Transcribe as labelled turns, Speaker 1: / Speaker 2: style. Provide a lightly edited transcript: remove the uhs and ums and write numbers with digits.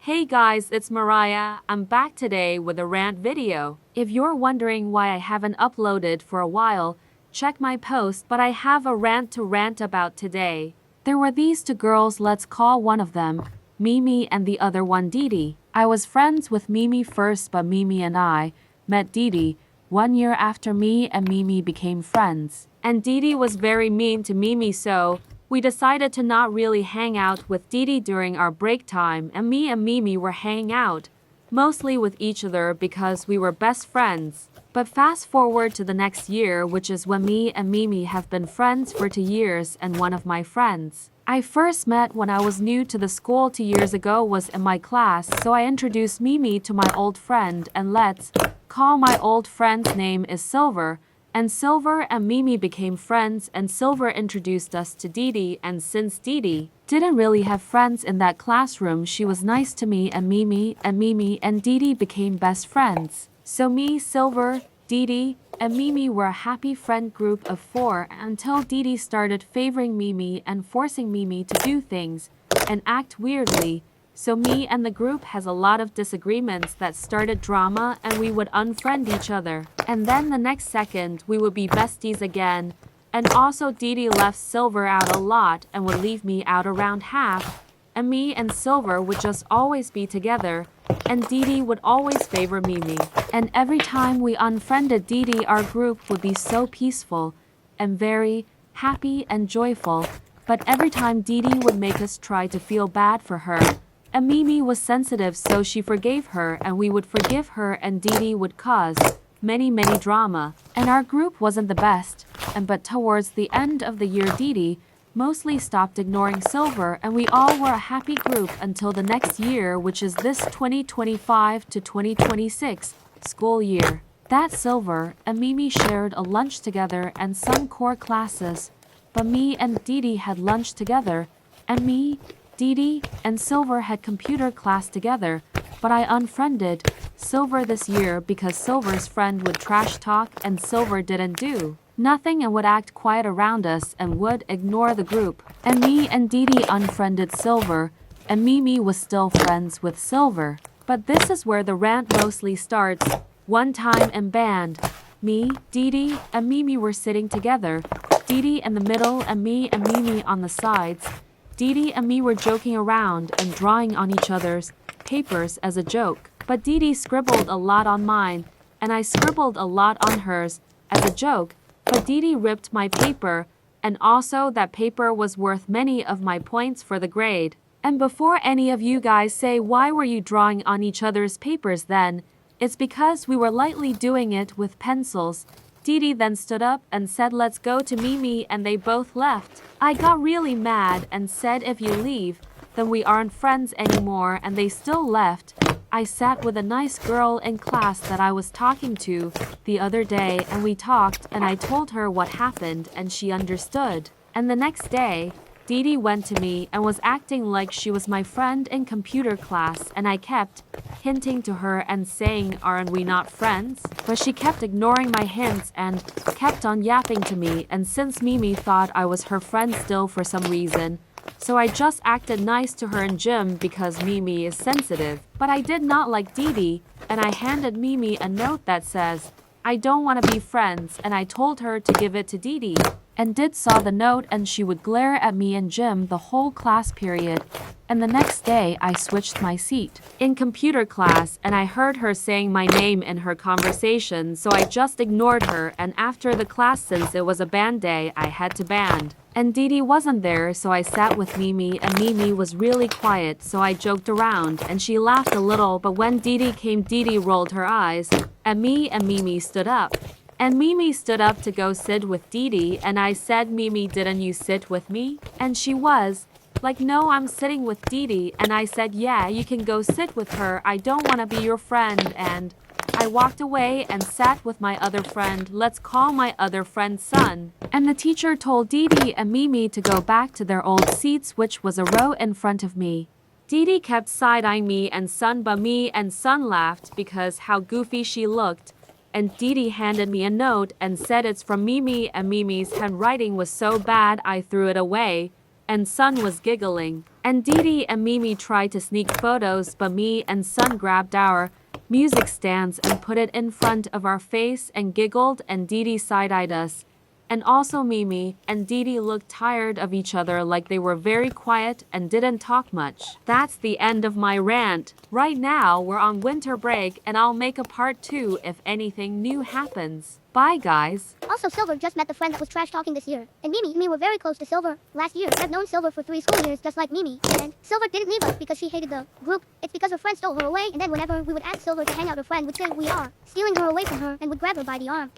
Speaker 1: Hey guys, it's Mariah. I'm back today with a rant video. If you're wondering why I haven't uploaded for a while, check my post, but I have a rant to rant about today. There were these two girls, let's call one of them Mimi and the other one Didi. I was friends with Mimi first, but Mimi and I met Didi 1 year after me and Mimi became friends. And Didi was very mean to Mimi, so we decided to not really hang out with Didi during our break time, and me and Mimi were hanging out mostly with each other because we were best friends. But fast forward to the next year, which is when me and Mimi have been friends for 2 years, and one of my friends I first met when I was new to the school 2 years ago was in my class, so I introduced Mimi to my old friend, and let's call my old friend's name is Silver. And Silver and Mimi became friends, and Silver introduced us to Didi, and since Didi didn't really have friends in that classroom, she was nice to me and Mimi and Didi became best friends. So me, Silver, Didi, and Mimi were a happy friend group of 4 until Didi started favoring Mimi and forcing Mimi to do things and act weirdly. So me and the group has a lot of disagreements that started drama, and we would unfriend each other. And then the next second we would be besties again. And also Didi left Silver out a lot and would leave me out around half. And me and Silver would just always be together. And Didi would always favor Mimi. And every time we unfriended Didi, our group would be so peaceful and very happy and joyful. But every time Didi would make us try to feel bad for her. And Mimi was sensitive, so she forgave her, and we would forgive her, and Didi would cause many drama. And our group wasn't the best. But towards the end of the year, Didi mostly stopped ignoring Silver, and we all were a happy group until the next year, which is this 2025 to 2026 school year. That Silver and Mimi shared a lunch together and some core classes, but me and Didi had lunch together, and me, Didi, and Silver had computer class together, but I unfriended Silver this year because Silver's friend would trash talk and Silver didn't do nothing and would act quiet around us and would ignore the group. And me and Didi unfriended Silver, and Mimi was still friends with Silver. But this is where the rant mostly starts. One time in band, me, Didi, and Mimi were sitting together, Didi in the middle and me and Mimi on the sides. Didi and me were joking around and drawing on each other's papers as a joke. But Didi scribbled a lot on mine, and I scribbled a lot on hers as a joke. But Didi ripped my paper, and also that paper was worth many of my points for the grade. And before any of you guys say, why were you drawing on each other's papers then? It's because we were lightly doing it with pencils. Didi then stood up and said, let's go to Mimi, and they both left. I got really mad and said, if you leave, then we aren't friends anymore, and they still left. I sat with a nice girl in class that I was talking to the other day, and we talked, and I told her what happened, and she understood. And the next day, Didi went to me and was acting like she was my friend in computer class, and I kept hinting to her and saying, aren't we not friends? But she kept ignoring my hints and kept on yapping to me, and since Mimi thought I was her friend still for some reason, so I just acted nice to her in gym because Mimi is sensitive. But I did not like Didi, and I handed Mimi a note that says, I don't want to be friends, and I told her to give it to Didi. And Did saw the note, and she would glare at me in gym the whole class period. And the next day I switched my seat in computer class, and I heard her saying my name in her conversation, so I just ignored her, and after the class, since it was a band day, I had to band. And Didi wasn't there, so I sat with Mimi, and Mimi was really quiet, so I joked around, and she laughed a little, but when Didi came, Didi rolled her eyes, and Mimi stood up. And Mimi stood up to go sit with Didi, and I said, Mimi, didn't you sit with me? And she was like, no, I'm sitting with Didi, and I said, yeah, you can go sit with her, I don't want to be your friend, and I walked away and sat with my other friend, let's call my other friend Sun. And the teacher told Didi and Mimi to go back to their old seats, which was a row in front of me. Didi kept side-eyeing me and Sun, but me and Sun laughed because how goofy she looked. And Didi handed me a note and said it's from Mimi, and Mimi's handwriting was so bad I threw it away, and Sun was giggling. And Didi and Mimi tried to sneak photos, but me and Sun grabbed our music stands and put it in front of our face and giggled, and Didi side-eyed us. And also Mimi and Didi looked tired of each other, like they were very quiet and didn't talk much. That's the end of my rant. Right now we're on winter break and I'll make a part 2 if anything new happens. Bye guys.
Speaker 2: Also, Silver just met the friend that was trash talking this year. And Mimi and me were very close to Silver last year. I've known Silver for 3 school years just like Mimi. And Silver didn't leave us because she hated the group. It's because her friend stole her away, and then whenever we would ask Silver to hang out, her friend would say we are stealing her away from her and would grab her by the arm.